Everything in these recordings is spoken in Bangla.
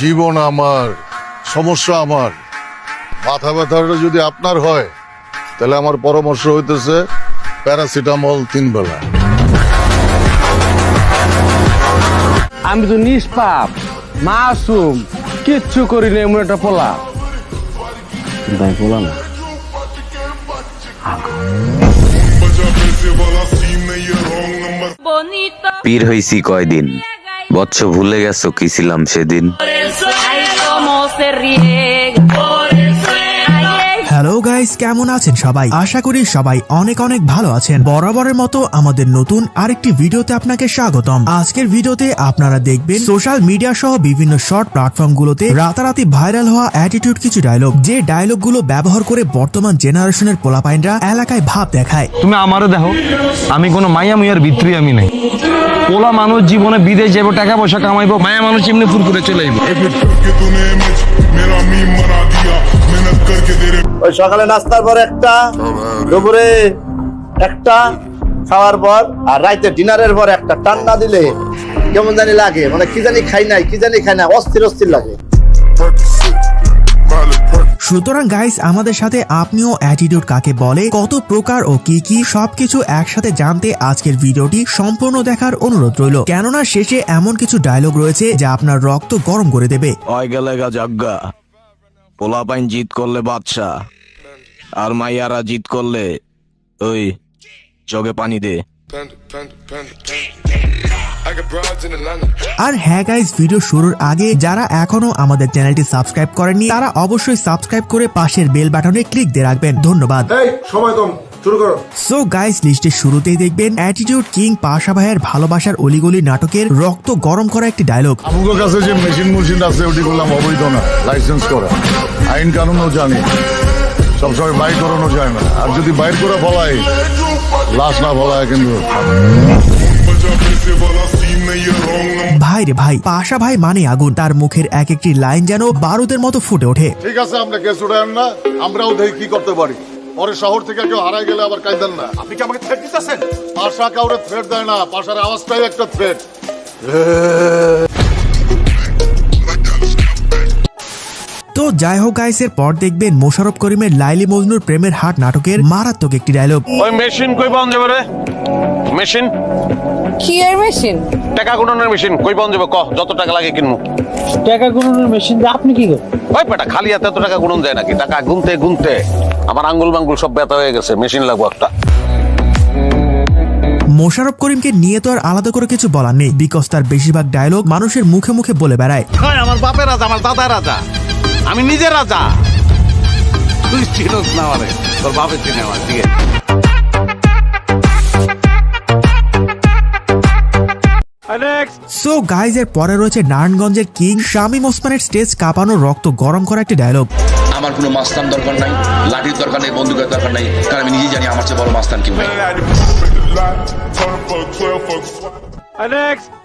জীবন আমার, সমস্যা আমার। মাথা ব্যথাটা যদি আপনার হয় তাহলে আমার পরামর্শ হইতেছে প্যারাসিটামল 3 বেলা। আমি তো নিষ্পাপ, মাসুম, কিচ্ছু করি না, এমন একটা পোলা। তাই পোলা না, পীর হইছি কয়দিন, বৎস ভুলে গেছো কি ছিলাম সেদিন। হ্যালো গাইস, কেমন আছেন সবাই? আশা করি সবাই অনেক অনেক ভালো আছেন। বরাবরের মতো আমাদের নতুন আরেকটি ভিডিওতে আপনাকে স্বাগতম। আজকের ভিডিওতে আপনারা দেখবেন সোশ্যাল মিডিয়া সহ বিভিন্ন শর্ট প্ল্যাটফর্ম গুলোতে রাতারাতি ভাইরাল হওয়া অ্যাটিটিউড কিছু ডায়লগ, যে ডায়লগ গুলো ব্যবহার করে বর্তমান জেনারেশনের পোলাপাইনরা এলাকায় ভাব দেখায়। তুমি আমারে দেখো, আমি কোনো মাইয়া মুইয়ার ভিতরে আমি নাই। পোলা মানুষ জীবনে বিদেশ যাবো, টাকা পয়সা কামাইবো, মায়া মানুষ এমনি ফুরফুরে চলে যাইব। ওই সকালে নাস্তার পর একটা, দুপুরে একটা, খাওয়ার পর আর রাইতে ডিনারের পর একটা টান্না দিলে কেমন জানি লাগে, মানে কি জানি খাই নাই, অস্থির অস্থির লাগে। সুতরাং গাইস, আমাদের সাথে আপনিও অ্যাটিটিউড কাকে বলে, কত প্রকার ও কি কি সবকিছু একসাথে জানতে আজকের ভিডিওটি সম্পূর্ণ দেখার অনুরোধ রইল। কেননা শেষে এমন কিছু ডায়লগ রয়েছে যা আপনার রক্ত গরম করে দেবে। জাগ্গা পোলা পাইন জিত করলে বাদশা, আর মাইয়ারা জিত করলে ওই জগে পানি দে। আর হ্যাঁ গাইস, ভিডিও শুরুর আগে যারা এখনো আমাদের চ্যানেলটি সাবস্ক্রাইব করেননি তারা অবশ্যই সাবস্ক্রাইব করে পাশের বেল বাটনে ক্লিক দিয়ে রাখবেন। ধন্যবাদ। সো গাইস, লিস্টের শুরুতেই দেখবেন অ্যাটিটিউড কিং পাশা ভাইয়ের ভালোবাসার অলিগলি নাটকের রক্ত গরম করা একটি ডায়লগ। আমার কাছে যে মেশিন আছে ওটি করলাম অবৈধ না, লাইসেন্স করা, আইন কানুনও জানি, সবসময় বাইর করানো যায় না। আর যদি বাইর করে ফলায়, লাশ না ফলায় কিন্তু। ভাই রে ভাই, পাশা ভাই মানে আগুন, তার মুখের এক একটি লাইন যেন বারুদের মতো ফুটে ওঠে। ঠিক আছে, আমরা কেস উঠায়েন না, আমরাও দেখি কি করতে পারি। পরে শহর থেকে কেউ হারাই গেলে আবার কাইদেন না। আপনি কি আমাকে থ্রেট দিতেছেন? পাশা কাউরে থ্রেট দেয় না, পাশার আওয়াজটাই একটা থ্রেট। তো যাই হোক গাইস, এর পর দেখবেন মোশাররফ করিমের লাইলি মজনুর প্রেমের হাট নাটকের মারাত্মক একটি ডায়লগ। ওই মেশিন কই পাওয়া যাবে রে? মেশিন কি এর মেশিন? টাকা গুণনের মেশিন কই পাওয়া যাবে? কহ, যত টাকা লাগে কিনবো। টাকা গুণনের মেশিন দিয়ে আপনি কি করেন? ওই বেটা, খালি হাতে এত টাকা গুণন যায় নাকি? টাকা গুনতে গুনতে আমার আঙ্গুল মাঙ্গুল সব ব্যথা হয়ে গেছে, মেশিন লাগবো একটা। মোশাররফ করিমকে নিয়ে তো আর আলাদা করে কিছু বলার নেই, বিকজ তার বেশিরভাগ ডায়লগ মানুষের মুখে মুখে বলে বেড়ায়। আমার বাপের রাজা, আমার দাদার রাজা, আমি নিজে রাজা। তুই চিনোস না আমারে, তোর বাপে চিনে আমার। ঠিক আছে, সো গাইজ, এর পরে রয়েছে নারায়ণগঞ্জের কিং শামীম ওসমানের স্টেজ কাঁপানো রক্ত গরম করা একটি ডায়লগ। আমার কোনো মাস্তান দরকার নাই, লাঠির দরকার নেই, বন্দুকের দরকার নাই, কারণ আমি নিজেই জানি আমার চেয়ে বড় মাস্তান কেউ নাই।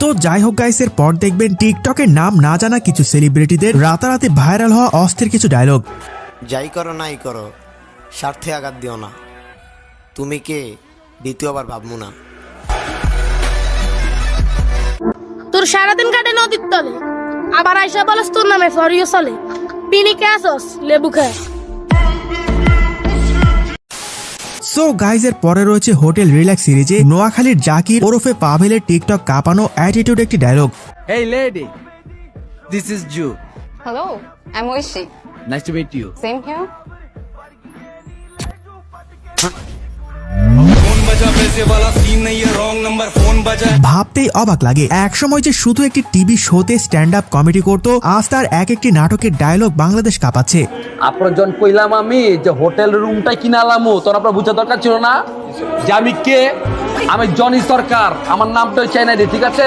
তো যাই হোক গাইস, এর পর দেখবেন টিকটকের নাম না জানা কিছু সেলিব্রিটিদের রাতারাতি ভাইরাল হওয়া অস্থির কিছু ডায়লগ। যাই করো নাই করো, স্বার্থে আঘাত দিও না, তুমি কে দ্বিতীয়বার ভাববো না। তোর সারাদিন কাটে নদীর তলে, আবার আইসা বলস তোর নামে ফরিও চলে, পিনি ক্যাসস লেবু খায়। সো গাইজ, এর পরে রয়েছে হোটেল রিল্যাক্স সিরিজে নোয়াখালীর জাকির ওরফে পাভেলের টিকটক কাঁপানো অ্যাটিটিউড একটি dialogue. Hey lady, this is Ju. Hello, I'm Oishi. Nice to meet you. Same here. ভাবতেই অবাক লাগে, একসময় যে শুধু একটি টিভি শোতে স্ট্যান্ড আপ কমেডি করতো, আজ তার এক একটি নাটকের ডায়লগ বাংলাদেশ কাঁপাচ্ছে। আপনার জন কইলাম আমি যে হোটেল রুমটাই কিনালামু, তোর আপনার বুঝা দরকার ছিল না যে আমি কে? আমি জনি সরকার, আমার নামটাই চাই না রে, ঠিক আছে?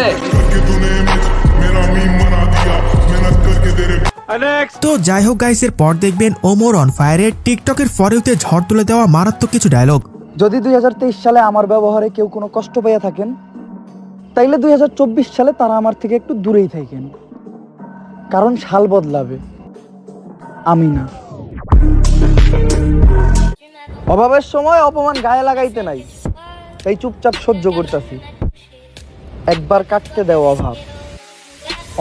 তো যাই হোক গাইস, এর পর দেখবেন ওমর অন ফায়ারের টিকটকের ফরেউতে ঝড় তুলে দেওয়া মারাত্মক কিছু ডায়লগ। যদি 2023 সালে আমার ব্যবহারে কেউ কোনো কষ্ট পেয়ে থাকেন, তাইলে 2024 সালে তারা আমার থেকে একটু দূরেই থাকেন, কারণ সাল বদলাবে, আমি না। অভাবের সময় অপমান গায়ে লাগাইতে নাই, তাই চুপচাপ সহ্য করতেছি। একবার কাটতে দেও অভাব,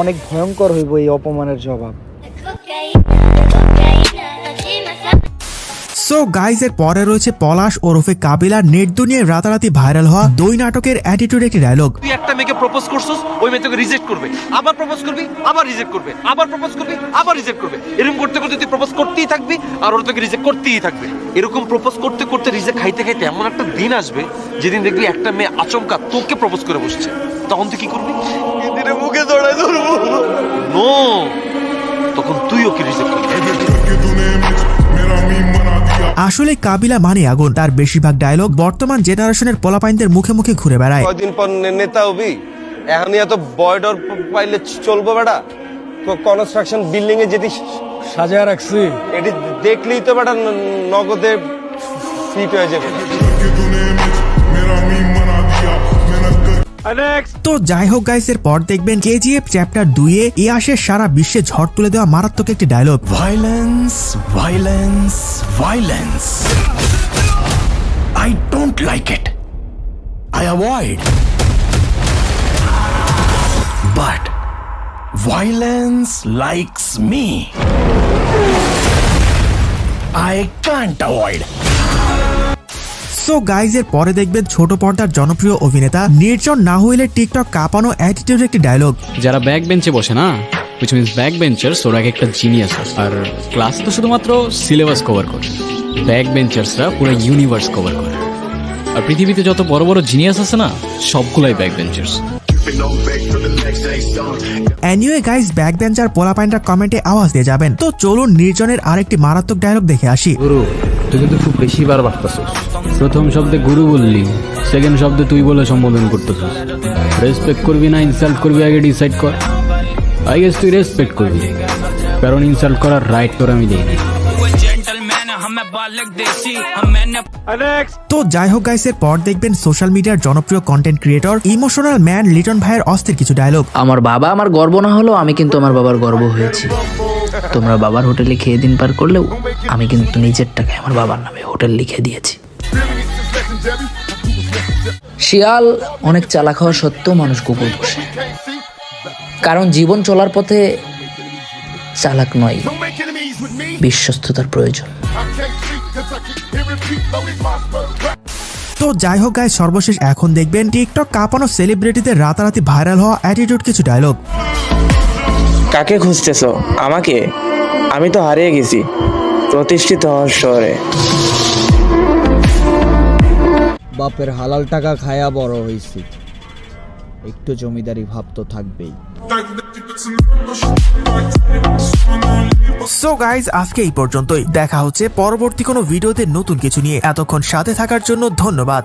অনেক ভয়ঙ্কর হইব এই অপমানের জবাব। সো গাইজ এর পরে রয়েছে পলাশ ওরফে কাবিলার নেট দুনিয়ায় রাতারাতি ভাইরাল হওয়া দই নাটকের অ্যাটিটিউড একটি ডায়লগ। তুই একটা মেয়েকে প্রপোজ করছিস, ওই মেয়ে তোকে রিজেক্ট করবে, আবার প্রপোজ করবি, আবার রিজেক্ট করবে, আবার প্রপোজ করবি, আবার রিজেক্ট করবে। এরকম করতে করতে তুই প্রপোজ করতেই থাকবি আর ওর তোকে রিজেক্ট করতেই থাকবে। এরকম প্রপোজ করতে করতে রিজেক্ট খাইতে খাইতে এমন একটা দিন আসবে যেদিন দেখবি একটা মেয়ে আচমকা তোকে প্রপোজ করে বসছে। তখন তুই কি করবি? দিনে মুখে জড়ায় ধরবো। নো, তখন তুই ওকে রিজেক্ট করবি। আসলে কাবিলা মানে আগুন। তার বেশিরভাগ ডায়লগ বর্তমান জেনারেশনের পোলাপাইনদের মুখে মুখে ঘুরে বেড়ায়। কয়দিন পর নেতা হবি, এখন এত বয়ডর পাইলে চলবো বেটা? কনস্ট্রাকশন বিল্ডিং এ যেটি সাজায় রাখছি এটি দেখলেই তো বেটা নগদে ফিট হয়ে যাবে। তো যাই হোক গাইস, এর পর দেখবেন কেজিএফ চ্যাপ্টার 2-এ ইয়াসের সারা বিশ্বে ঝড় তুলে দেওয়া মারাত্মক একটি dialogue. Violence violence violence, I don't like it, I avoid, but violence likes me, I can't avoid. So guys এর পরে দেখবেন ছোট পর্দার জনপ্রিয় অভিনেতা নির্জন নাহুইলের টিকটক কাঁপানো অ্যাটিটিউড একটি ডায়লগ। যারা ব্যাক বেঞ্চে বসে না, which means ব্যাক বেঞ্চার্স, ওরা একটা জিনিয়াস। আর ক্লাস তো শুধুমাত্র সিলেবাস কভার করে, ব্যাক বেঞ্চার্সরা পুরো ইউনিভার্স কভার করে। আর পৃথিবীতে যত বড় বড় জিনিয়াস আছে না, সবগুলাই back benchers. Anyway guys, back bencher পোলাপাইনরা কমেন্টে আওয়াজ দিয়ে যাবেন। তো চলুন নির্জনের আরেকটি মারাত্মক ডায়লগ দেখে আসি। গুরু, তুই কিন্তু খুব বেশি বার বাড়তেছিস। প্রথম শব্দে গুরু বললি, সেকেন্ড শব্দে তুই বলে সম্বোধন করতেছিস। রেসপেক্ট করবি না ইনসাল্ট করবি আগে ডিসাইড কর। আই গেস তুই রেসপেক্ট করবি, কারণ ইনসাল্ট করার রাইট তোর আমি দেই। তো যাই হোক গাইস, এর পর দেখবেন সোশ্যাল মিডিয়ার জনপ্রিয় content creator emotional man Liton ভাইয়ের অস্থির কিছু ডায়লগ। আমার বাবা আমার গর্ব না হলেও আমি কিন্তু আমার বাবার গর্ব হয়েছি। তোমরা বাবার হোটেলে খেয়ে দিন পার করলেও আমি কিন্তু নিজের টাকায় আমার বাবার নামে হোটেল লিখে দিয়েছি। শিয়াল অনেক চালাক হওয়া সত্ত্বেও মানুষ কুকুর পোষে, কারণ জীবন চলার পথে চালাক নয়, বিশ্বস্ততার প্রয়োজন। তো যাই হোক গাইস, সর্বশেষ এখন দেখবেন টিকটক কাঁপানো সেলিব্রিটিদের রাতারাতি ভাইরাল হওয়া অ্যাটিটিউড কিছু ডায়লগ। কাকে খুঁজতেছো? আমাকে? আমি তো হারিয়ে গেছি প্রতিষ্ঠিত হওয়ার শহরে। বাপের হালাল টাকা খায়া বড় হয়েছি, একটু জমিদারি ভাব তো থাকবেই। সো গাইজ, আজকে এই পর্যন্তই। দেখা হচ্ছে পরবর্তী কোনো ভিডিওতে নতুন কিছু নিয়ে। এতক্ষণ সাথে থাকার জন্য ধন্যবাদ।